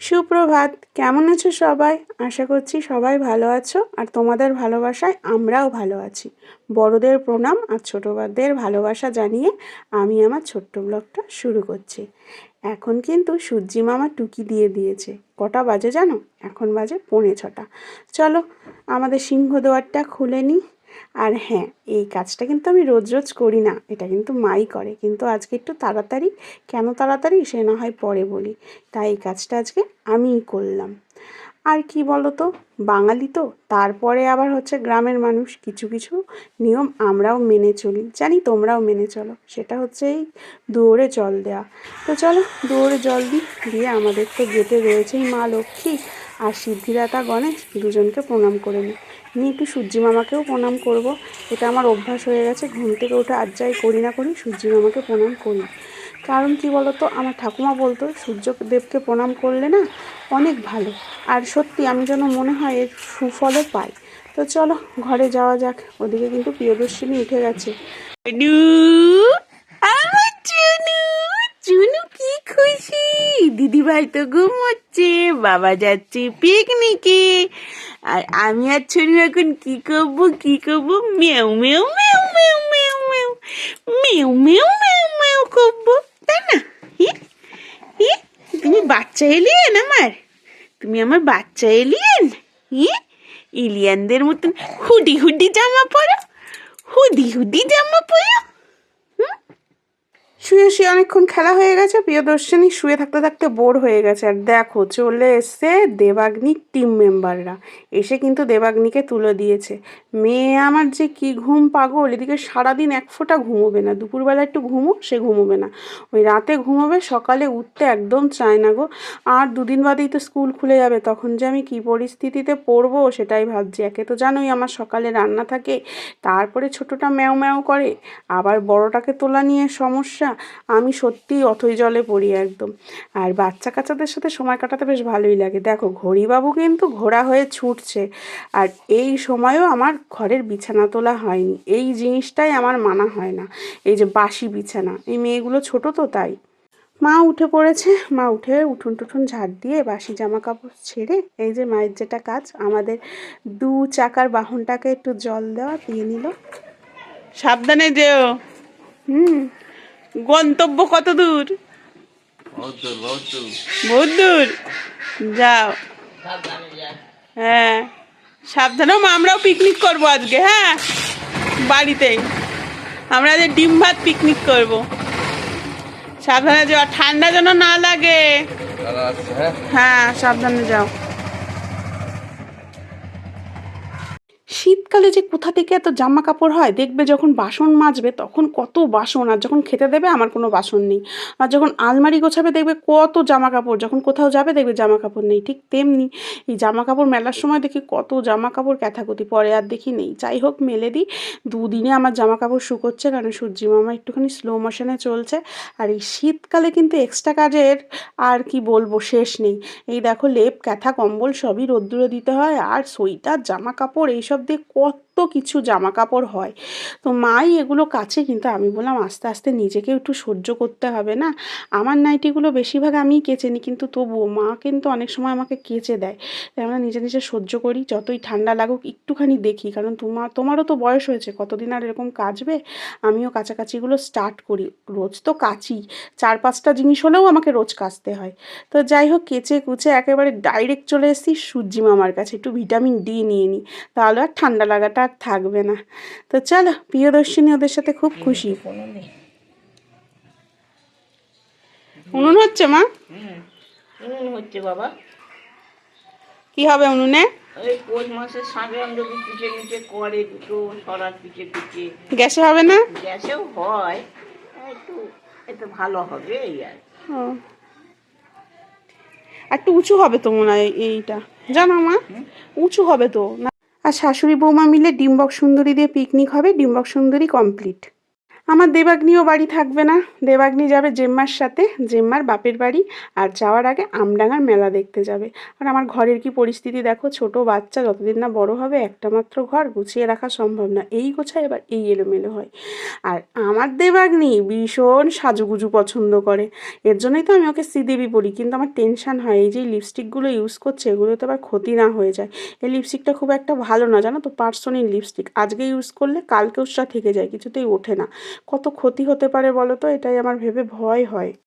সুপ্রভাত, কেমন আছো সবাই? আশা করছি সবাই ভালো আছো আর তোমাদের ভালোবাসায় আমরাও ভালো আছি। বড়দের প্রণাম আর ছোটদের ভালোবাসা জানিয়ে আমি আমার ছোট্ট ব্লগটা শুরু করছি। এখন কিন্তু সূর্যি মামা টুকি দিয়ে দিয়েছে। কটা বাজে জানো? এখন বাজে 6:45। চলো আমাদের সিংহদুয়ারটা খুলে নিই। আর হ্যাঁ, এই কাজটা কিন্তু আমি রোজ রোজ করি না, এটা কিন্তু মাই করে, কিন্তু আজকে একটু তাড়াতাড়ি। কেন তাড়াতাড়ি সে না হয় পরে বলি। তাই এই কাজটা আজকে আমিই করলাম। আর কি বলো তো, বাঙালি তো, তারপরে আবার হচ্ছে গ্রামের মানুষ, কিছু কিছু নিয়ম আমরাও মেনে চলি, জানি তোমরাও মেনে চলো। সেটা হচ্ছে এই দুয়ারে জল দেওয়া। তো চলো দুয়ারে জল দিয়ে আমাদের তো গেটে রয়েছেই মা লক্ষ্মী আর সিদ্ধিদাতা গণেশ, দুজনকে প্রণাম করে নিই। নিয়ে একটু সূর্যি মামাকেও প্রণাম করব। এটা আমার অভ্যাস হয়ে গেছে, ঘুম থেকে উঠে আর যাই করি না করি সূর্যি মামাকে প্রণাম করি। কারণ কি বলো তো, আমার ঠাকুমা বলতো সূর্যদেবকে প্রণাম করলে না অনেক ভালো। আর সত্যি আমি যেন মনে হয় এর সুফলও পাই। তো চলো ঘরে যাওয়া যাক। ওদিকে কিন্তু প্রিয়দর্শিনী উঠে গেছে। আমার চুনু, চুনু কি খুশি! দিদিভাই তো ঘুমোচ্ছে, বাবা যাচ্ছে পিকনিকে, আর আমি আর চুনু এখন কি করবো মেউ মেউ মেউ মেউ মেউ মেউ মেউ মেউ মেউ মেউ করবো, তাই না? তুমি বাচ্চা এলিয়েন আমার, তুমি আমার বাচ্চা এলিয়েন। এলিয়ানদের মতন হুডি হুডি জামা পরো, হুডি হুডি জামা পরো। শুয়ে শুয়ে অনেকক্ষণ খেলা হয়ে গেছে, প্রিয়দর্শিনী শুয়ে থাকতে থাকতে বোর হয়ে গেছে। আর দেখো চলে এসছে দেবাগ্নির টিম মেম্বাররা, এসে কিন্তু দেবাগ্নিকে তুলে দিয়েছে। মেয়ে আমার যে কি ঘুম পাগল, এদিকে সারাদিন এক ফোঁটা ঘুমোবে না, দুপুরবেলা একটু সে ঘুমোবে না, ওই রাতে ঘুমোবে, সকালে উঠতে একদম চায় না গো। আর দুদিন বাদেই তো স্কুল খুলে যাবে, তখন যে আমি কী পরিস্থিতিতে পড়বো সেটাই ভাবছি। একে তো জানোই আমার সকালে রান্না থাকে, তারপরে ছোটোটা ম্যাও ম্যাও করে, আবার বড়টাকে তোলা নিয়ে সমস্যা। আমি সত্যিই অথৈ জলে পড়ি একদম। আর বাচ্চা কাচ্চাদের সাথে সময় কাটাতে বেশ ভালোই লাগে। দেখো ঘড়িবাবু কিন্তু ঘোড়া হয়ে ছুটছে, আর এই সময়ও আমার ঘরের বিছানা তোলা হয়নি। এই জিনিসটাই আমার মানা হয় না, এই যে বাসি বিছানা। এই মেয়েগুলো ছোট তো তাই। মা উঠে পড়েছে, মা উঠে উঠোন টুঠোন ঝাড় দিয়ে বাসি জামা কাপড় ছেড়ে, এই যে মায়ের যেটা কাজ, আমাদের 2 চাকার বাহনটাকে একটু জল দেওয়া দিয়ে নিল। সাবধানে যেও। গন্তব্য কত দূর? বহুত দূর। যাও, হ্যাঁ সাবধানে। আমরাও পিকনিক করবো আজকে, হ্যাঁ বাড়িতেই আমরা যে ডিম ভাত পিকনিক করবো। সাবধানে যাও, ঠান্ডা যেন না লাগে। হ্যাঁ সাবধানে যাও। শীতকালে যে কোথা থেকে এত জামা কাপড় হয়, দেখবে যখন বাসন মাজবে তখন কত বাসন, আর যখন খেতে দেবে আমার কোনো বাসন নেই। আর যখন আলমারি গোছাবে দেখবে কত জামা কাপড়, যখন কোথাও যাবে দেখবে জামা কাপড় নেই। ঠিক তেমনি এই জামা কাপড় মেলার সময় দেখি কত জামা কাপড় ক্যাথাকুতি, পরে আর দেখি নেই। যাই হোক মেলে দিই, 2 দিনে আমার জামা কাপড় শুকোচ্ছে, কারণ সূর্যি মামা একটুখানি স্লো মোশনে চলছে। আর এই শীতকালে কিন্তু এক্সট্রা কাজের আর কি বলবো শেষ নেই। এই দেখো লেপ ক্যাথা কম্বল সবই রোদ্দুরে দিতে হয়, আর সোয়েটার জামা কাপড় এইসব দিয়ে কত কিছু জামা কাপড় হয়। তো মাই এগুলো কাছে, কিন্তু আমি বললাম আস্তে আস্তে নিজেকেও একটু সহ্য করতে হবে না। আমার নাইটিগুলো বেশিরভাগ আমিই কেচে নিই, কিন্তু তবুও মা কিন্তু অনেক সময় আমাকে কেচে দেয়। তাই আমরা নিজে নিজে সহ্য করি, যতই ঠান্ডা লাগুক একটুখানি দেখি, কারণ তোমারও তো বয়স হয়েছে, কতদিন আর এরকম কাচবে। আমিও কাচাকাচিগুলো স্টার্ট করি, রোজ তো কাচি, 4-5টা জিনিস হলেও আমাকে রোজ কাচতে হয়। তো যাই হোক কেচে কুচে একেবারে ডাইরেক্ট চলে এসেছি সূর্যি মামার কাছে, একটু ভিটামিন ডি নিয়ে নিই, তাহলে আর ঠান্ডা লাগাটা আর থাকবে না। তো চলো, প্রিয়দর্শিনী ওদের সাথে খুব খুশি। উনুন হচ্ছে মা? উনুন হচ্ছে বাবা। কি হবে উনুনে? ওই পৌষ মাসের সংক্রান্ত পিঠে নিচে করে দুটো সরার পিঠে পিঠে। গ্যাসে হবে না? গ্যাসেও হয়, একটু একটু ভালো হবে এই আর। একটু উঁচু হবে তো মনে হয় এইটা, জানো মা, উঁচু হবে তো না। আর শাশুড়ি বৌমা মিলে ডিম্বক সুন্দরী দিয়ে পিকনিক হবে, ডিম্বক সুন্দরী কমপ্লিট। আমার দেবাগ্নিও বাড়ি থাকবে না, দেবাগ্নি যাবে জেম্মার সাথে, জেম্মার বাপের বাড়ি। আর যাওয়ার আগে আমডাঙার মেলা দেখতে যাবে। আর আমার ঘরের কি পরিস্থিতি দেখো, ছোট বাচ্চা যতদিন না বড় হবে একটা মাত্র ঘর গুছিয়ে রাখা সম্ভব না, এই গোছায় এবার এই এলোমেলো হয়। আর আমার দেবাগ্নি ভীষণ সাজুগুজু পছন্দ করে, এর জন্যই তো আমি ওকে শ্রীদেবী বলি। কিন্তু আমার টেনশান হয় এই যে লিপস্টিকগুলো ইউজ করছে এগুলো তো আবার ক্ষতি না হয়ে যায়। এই লিপস্টিকটা খুব একটা ভালো না জানো তো, পার্সোনিল লিপস্টিক, আজকে ইউজ করলে কালকেও সেটা থেকে যায়, কিছুতেই ওঠে না। কত ক্ষতি হতে পারে বলো তো, এটাই আমার ভেবে ভয় হয়।